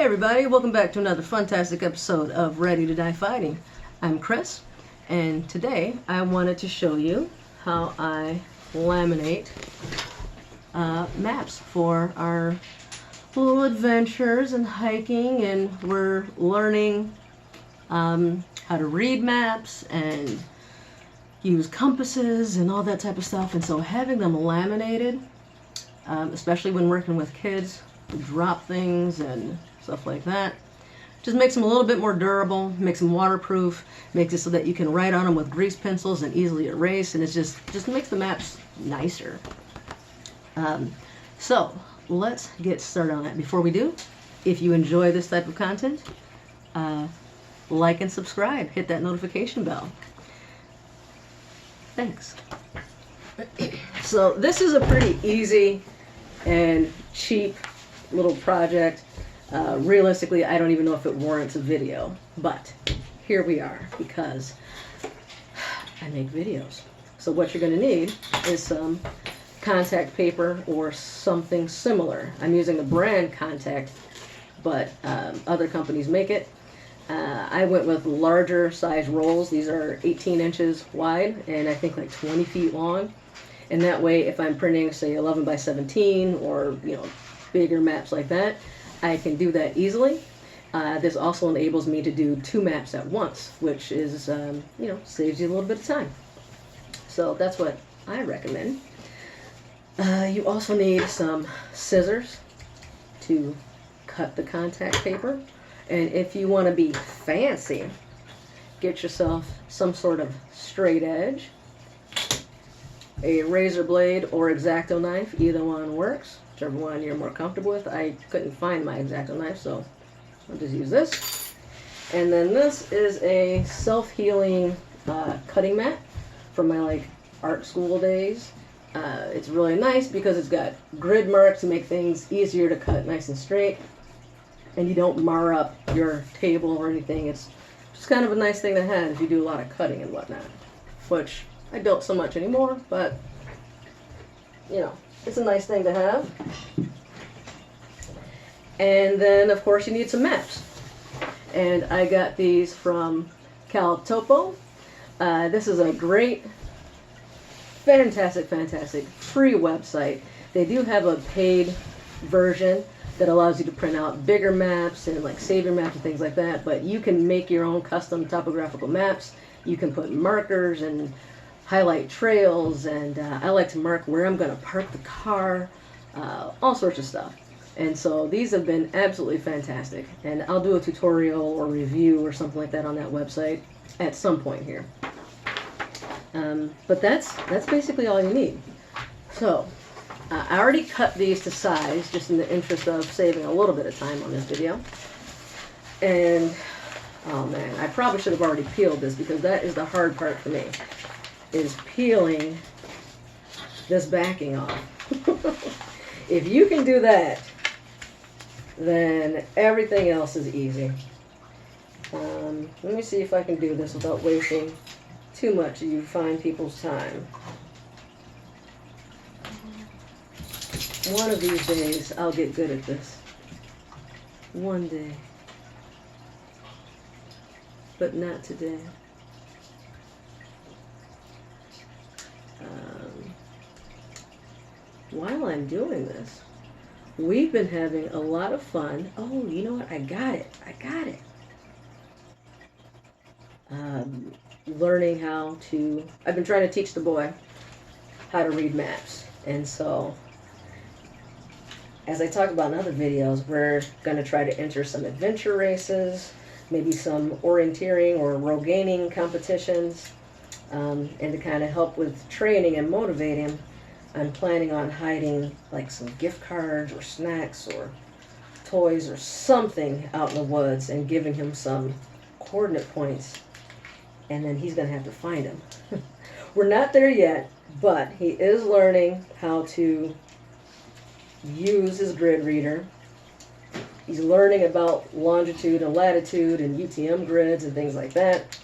Hey everybody, welcome back to another fantastic episode of Ready to Die Fighting. I'm Chris, and today I wanted to show you how I laminate maps for our little adventures and hiking, and we're learning how to read maps and use compasses and all that type of stuff. And so having them laminated, especially when working with kids who drop things and stuff like that, just makes them a little bit more durable, makes them waterproof, makes it so that you can write on them with grease pencils and easily erase, and it just makes the maps nicer. So let's get started on that. Before we do, if you enjoy this type of content, like and subscribe, hit that notification bell. Thanks. So this is a pretty easy and cheap little project. Realistically, I don't even know if it warrants a video, but here we are because I make videos. So what you're going to need is some contact paper or something similar. I'm using the brand Contact, but other companies make it. I went with larger size rolls. These are 18 inches wide and I think like 20 feet long. And that way, if I'm printing, say, 11 by 17 or, bigger maps like that, I can do that easily. This also enables me to do 2 maps at once, which is, saves you a little bit of time. So that's what I recommend. You also need some scissors to cut the contact paper. And if you want to be fancy, get yourself some sort of straight edge, a razor blade or X-Acto knife. Either one works, whichever one you're more comfortable with. I couldn't find my X-Acto knife, so I'll just use this. And then this is a self-healing cutting mat from my art school days. It's really nice because it's got grid marks to make things easier to cut nice and straight, and you don't mar up your table or anything. It's just kind of a nice thing to have if you do a lot of cutting and whatnot, which I don't so much anymore, but it's a nice thing to have. And then of course you need some maps, and I got these from Caltopo. This is a great, fantastic free website. They do have a paid version that allows you to print out bigger maps and save your maps and things like that, but you can make your own custom topographical maps. You can put markers and highlight trails, and I like to mark where I'm going to park the car, all sorts of stuff. And so these have been absolutely fantastic, and I'll do a tutorial or review or something like that on that website at some point here. But that's basically all you need. So I already cut these to size just in the interest of saving a little bit of time on this video. And oh man, I probably should have already peeled this, because that is the hard part for me, is peeling this backing off. If you can do that, then everything else is easy. Let me see if I can do this without wasting too much of you fine people's time. One of these days I'll get good at this. One day. But not today. While I'm doing this, we've been having a lot of fun. Oh, you know what? I got it. Learning how to... I've been trying to teach the boy how to read maps. And so, as I talked about in other videos, we're going to try to enter some adventure races, maybe some orienteering or road gaining competitions, and to kind of help with training and motivate him. I'm planning on hiding some gift cards or snacks or toys or something out in the woods and giving him some coordinate points, and then he's going to have to find them. We're not there yet, but he is learning how to use his grid reader. He's learning about longitude and latitude and UTM grids and things like that.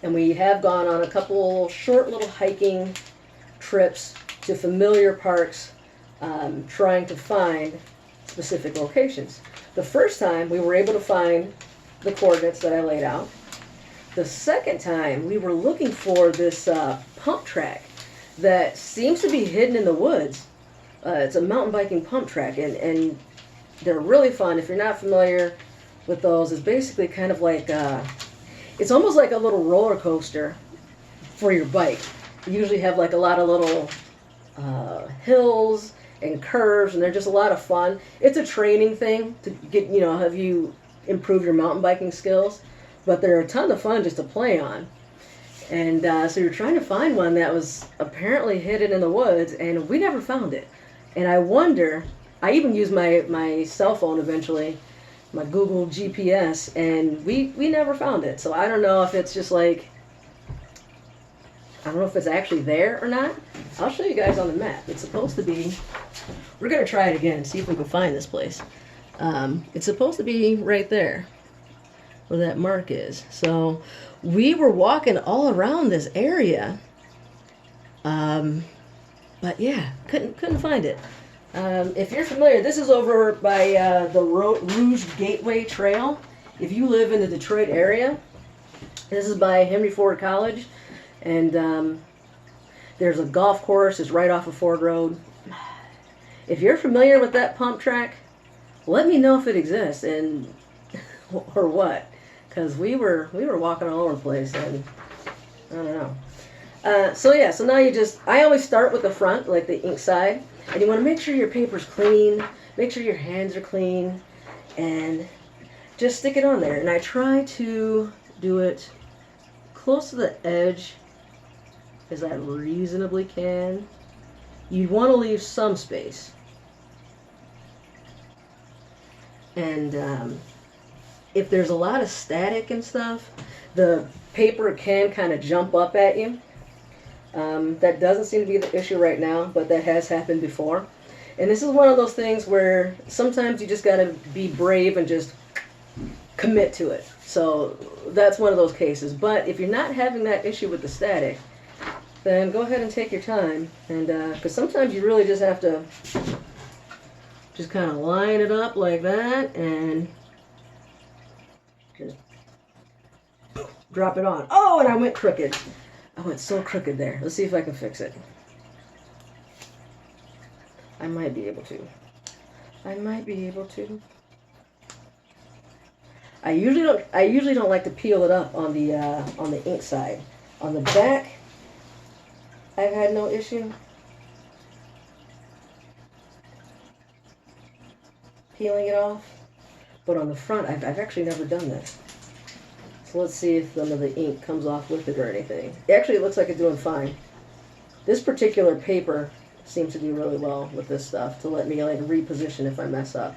And we have gone on a couple short little hiking trips to familiar parks, trying to find specific locations. The first time we were able to find the coordinates that I laid out. The second time we were looking for this pump track that seems to be hidden in the woods. It's a mountain biking pump track, and they're really fun. If you're not familiar with those, it's basically kind of like, it's almost like a little roller coaster for your bike. You usually have like a lot of little hills and curves, and they're just a lot of fun. It's a training thing to get, have you improve your mountain biking skills, but they're a ton of fun just to play on. And so you're trying to find one that was apparently hidden in the woods, and we never found it. And I wonder, I even used my cell phone eventually, my Google GPS, and we never found it. So I don't know if it's just like, I don't know if it's actually there or not. I'll show you guys on the map. It's supposed to be, we're going to try it again, see if we can find this place. It's supposed to be right there where that mark is. So we were walking all around this area, but yeah, couldn't find it. If you're familiar, this is over by the Rouge Gateway Trail. If you live in the Detroit area, this is by Henry Ford College, and there's a golf course. It's right off of Ford Road. If you're familiar with that pump track, let me know if it exists and or what, because we were walking all over the place, and I don't know. So yeah, so now I always start with the front, like the ink side, and you want to make sure your paper's clean, make sure your hands are clean, and just stick it on there. And I try to do it close to the edge as I reasonably can. You want to leave some space. And if there's a lot of static and stuff, the paper can kind of jump up at you. That doesn't seem to be the issue right now, but that has happened before. And this is one of those things where sometimes you just got to be brave and just commit to it. So that's one of those cases. But if you're not having that issue with the static, then go ahead and take your time. And because sometimes you really just have to just kind of line it up like that and just drop it on. Oh, and I went crooked. I went so crooked there. Let's see if I can fix it. I might be able to. I might be able to. I usually don't like to peel it up on the ink side. On the back, I've had no issue peeling it off, but on the front, I've actually never done this. So let's see if some of the ink comes off with it or anything. Actually, it looks like it's doing fine. This particular paper seems to do really well with this stuff to let me like reposition if I mess up.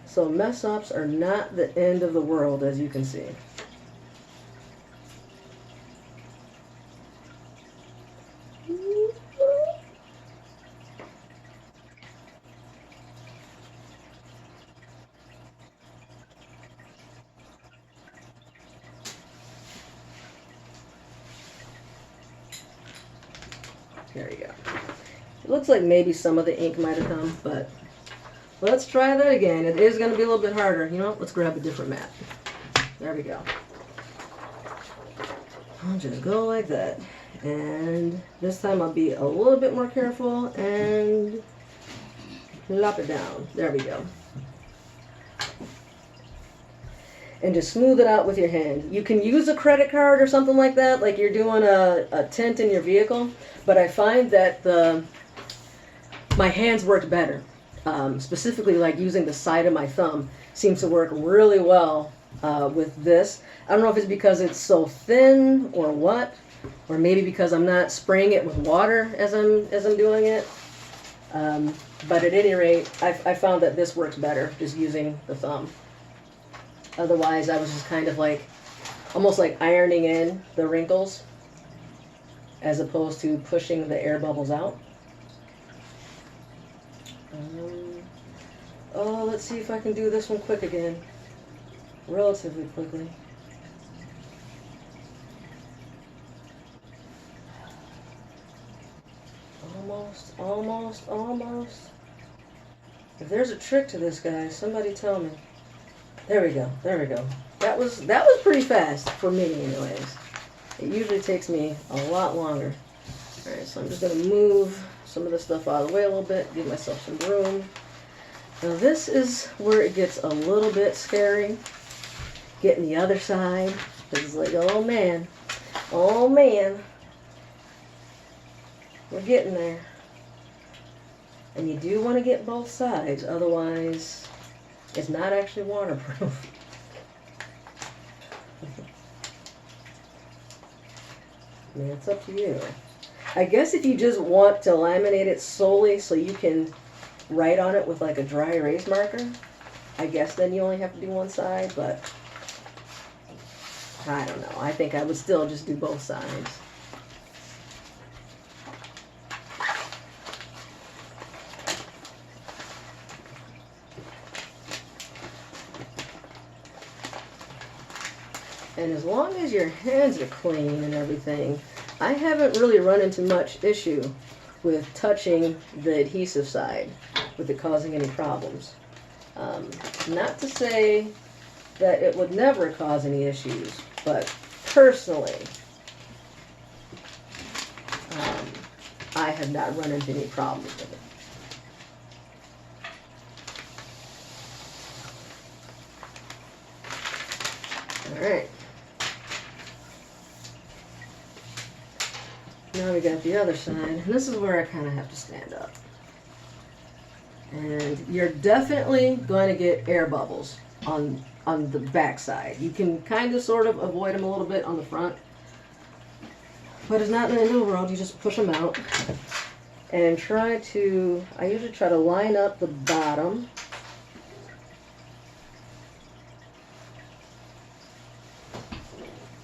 So mess ups are not the end of the world, as you can see. There you go. It looks like maybe some of the ink might have come, but let's try that again. It is going to be a little bit harder. You know, let's grab a different mat. There we go. I'll just go like that. And this time I'll be a little bit more careful and plop it down. There we go. And just smooth it out with your hand. You can use a credit card or something like that, like you're doing a tint in your vehicle, but I find that my hands worked better. Specifically, like using the side of my thumb seems to work really well with this. I don't know if it's because it's so thin or what, or maybe because I'm not spraying it with water as I'm doing it. But at any rate, I found that this works better just using the thumb. Otherwise, I was just kind of like, almost like ironing in the wrinkles as opposed to pushing the air bubbles out. Oh, let's see if I can do this one quick again. Relatively quickly. Almost. If there's a trick to this, guys, somebody tell me. There we go. There we go. That was pretty fast for me, anyways. It usually takes me a lot longer. All right, so I'm just gonna move some of this stuff out of the way a little bit, give myself some room. Now this is where it gets a little bit scary. Getting the other side, because it's like, oh man, we're getting there. And you do want to get both sides, otherwise it's not actually waterproof. I mean, it's up to you. I guess if you just want to laminate it solely so you can write on it with like a dry erase marker, I guess then you only have to do one side, but I don't know. I think I would still just do both sides. And as long as your hands are clean and everything, I haven't really run into much issue with touching the adhesive side with it causing any problems. Not to say that it would never cause any issues, but personally, I have not run into any problems with it. All right. Now we got the other side, and this is where I kind of have to stand up. And you're definitely going to get air bubbles on the back side. You can kind of sort of avoid them a little bit on the front, but it's not the end of the world. You just push them out and try to, I usually try to line up the bottom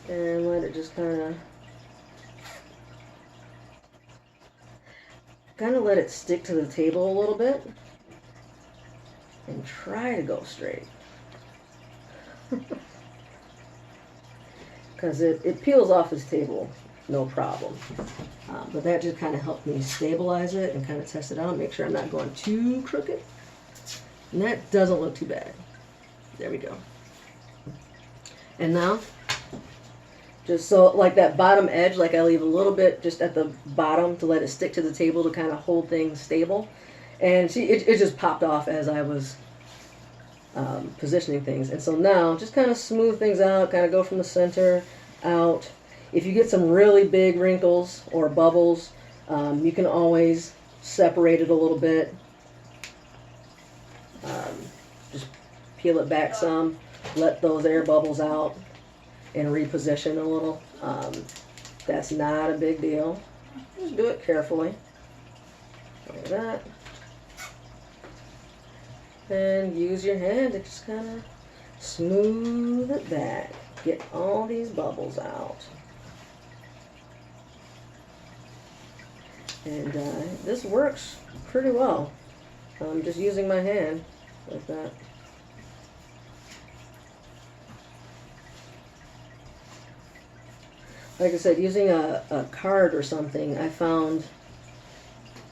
and let it just kind of let it stick to the table a little bit and try to go straight. Because it peels off his table, no problem. But that just kind of helped me stabilize it and kind of test it out, make sure I'm not going too crooked. And that doesn't look too bad. There we go. And now, just so, like that bottom edge, like I leave a little bit just at the bottom to let it stick to the table to kind of hold things stable. And see, it just popped off as I was positioning things. And so now, just kind of smooth things out, kind of go from the center out. If you get some really big wrinkles or bubbles, you can always separate it a little bit. Just peel it back some, let those air bubbles out, and reposition a little. That's not a big deal. Just do it carefully. Like that. And use your hand to just kind of smooth it back. Get all these bubbles out. And this works pretty well. I'm just using my hand like that. Like I said, using a card or something, I found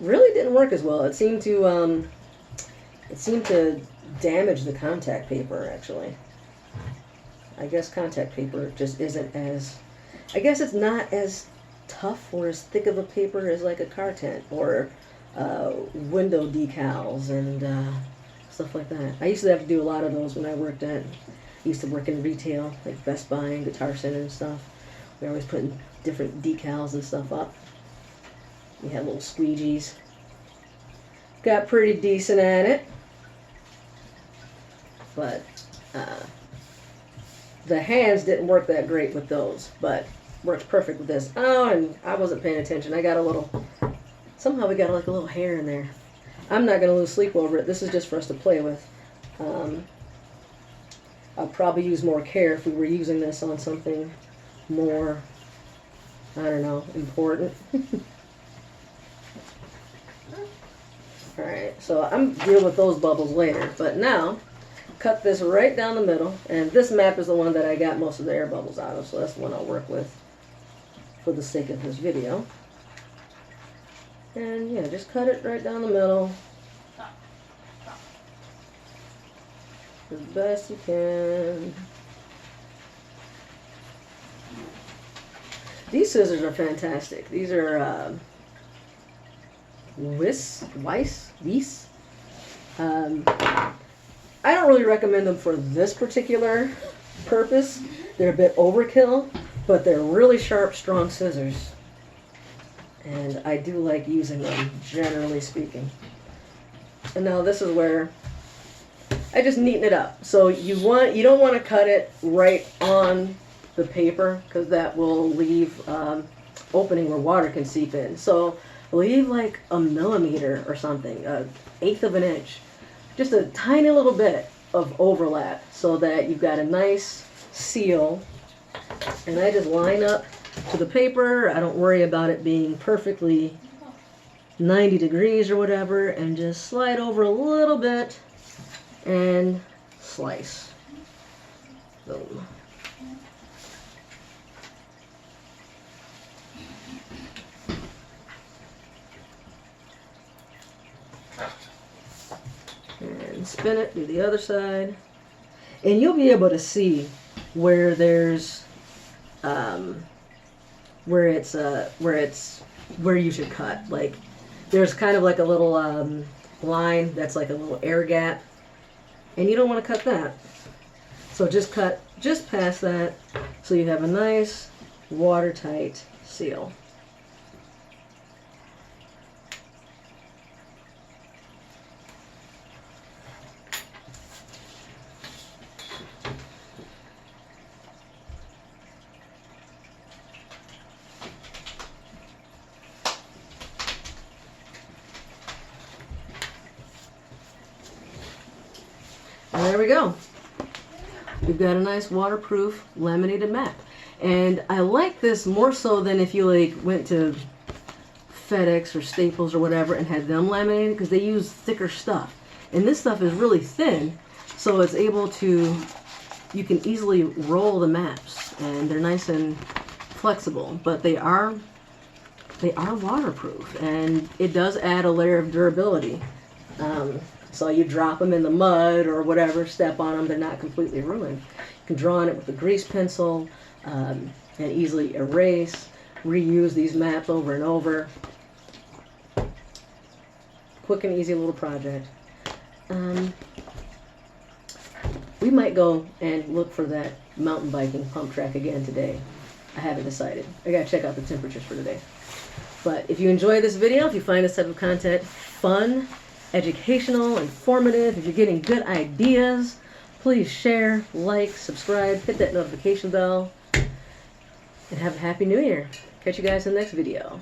really didn't work as well. It seemed to damage the contact paper, actually. I guess contact paper just isn't as, I guess it's not as tough or as thick of a paper as like a car tent or window decals and stuff like that. I used to have to do a lot of those when I worked at, I used to work in retail, like Best Buy and Guitar Center and stuff. We were always putting different decals and stuff up. We had little squeegees. Got pretty decent at it. But the hands didn't work that great with those, but works perfect with this. Oh, and I wasn't paying attention. I got a little, somehow we got like a little hair in there. I'm not going to lose sleep over it. This is just for us to play with. I'll probably use more care if we were using this on something more, I don't know, important. Alright, so I'm dealing with those bubbles later, but now cut this right down the middle, and this map is the one that I got most of the air bubbles out of, so that's the one I'll work with for the sake of this video. And yeah, just cut it right down the middle. as best you can. These scissors are fantastic. These are Weiss. I don't really recommend them for this particular purpose. They're a bit overkill, but they're really sharp, strong scissors. And I do like using them, generally speaking. And now this is where I just neaten it up. So you don't want to cut it right on the paper, because that will leave opening where water can seep in. So leave like a millimeter or something, 1/8 of an inch, just a tiny little bit of overlap, so that you've got a nice seal. And I just line up to the paper. I don't worry about it being perfectly 90 degrees or whatever, and just slide over a little bit and slice. Boom. And spin it, do the other side, and you'll be able to see where there's where you should cut. Like there's kind of like a little line that's like a little air gap, and you don't want to cut that. So just cut just past that, so you have a nice watertight seal. And there we go. We've got a nice waterproof laminated map. And I like this more so than if you like went to FedEx or Staples or whatever and had them laminated, because they use thicker stuff. And this stuff is really thin, so it's able to, you can easily roll the maps, and they're nice and flexible, but they are waterproof, and it does add a layer of durability. So you drop them in the mud or whatever, step on them, they're not completely ruined. You can draw on it with a grease pencil and easily erase, reuse these maps over and over. Quick and easy little project. We might go and look for that mountain biking pump track again today. I haven't decided. I gotta check out the temperatures for today. But if you enjoy this video, if you find this type of content fun, educational, informative, if you're getting good ideas, please share, like, subscribe, hit that notification bell, and have a happy new year. Catch you guys in the next video.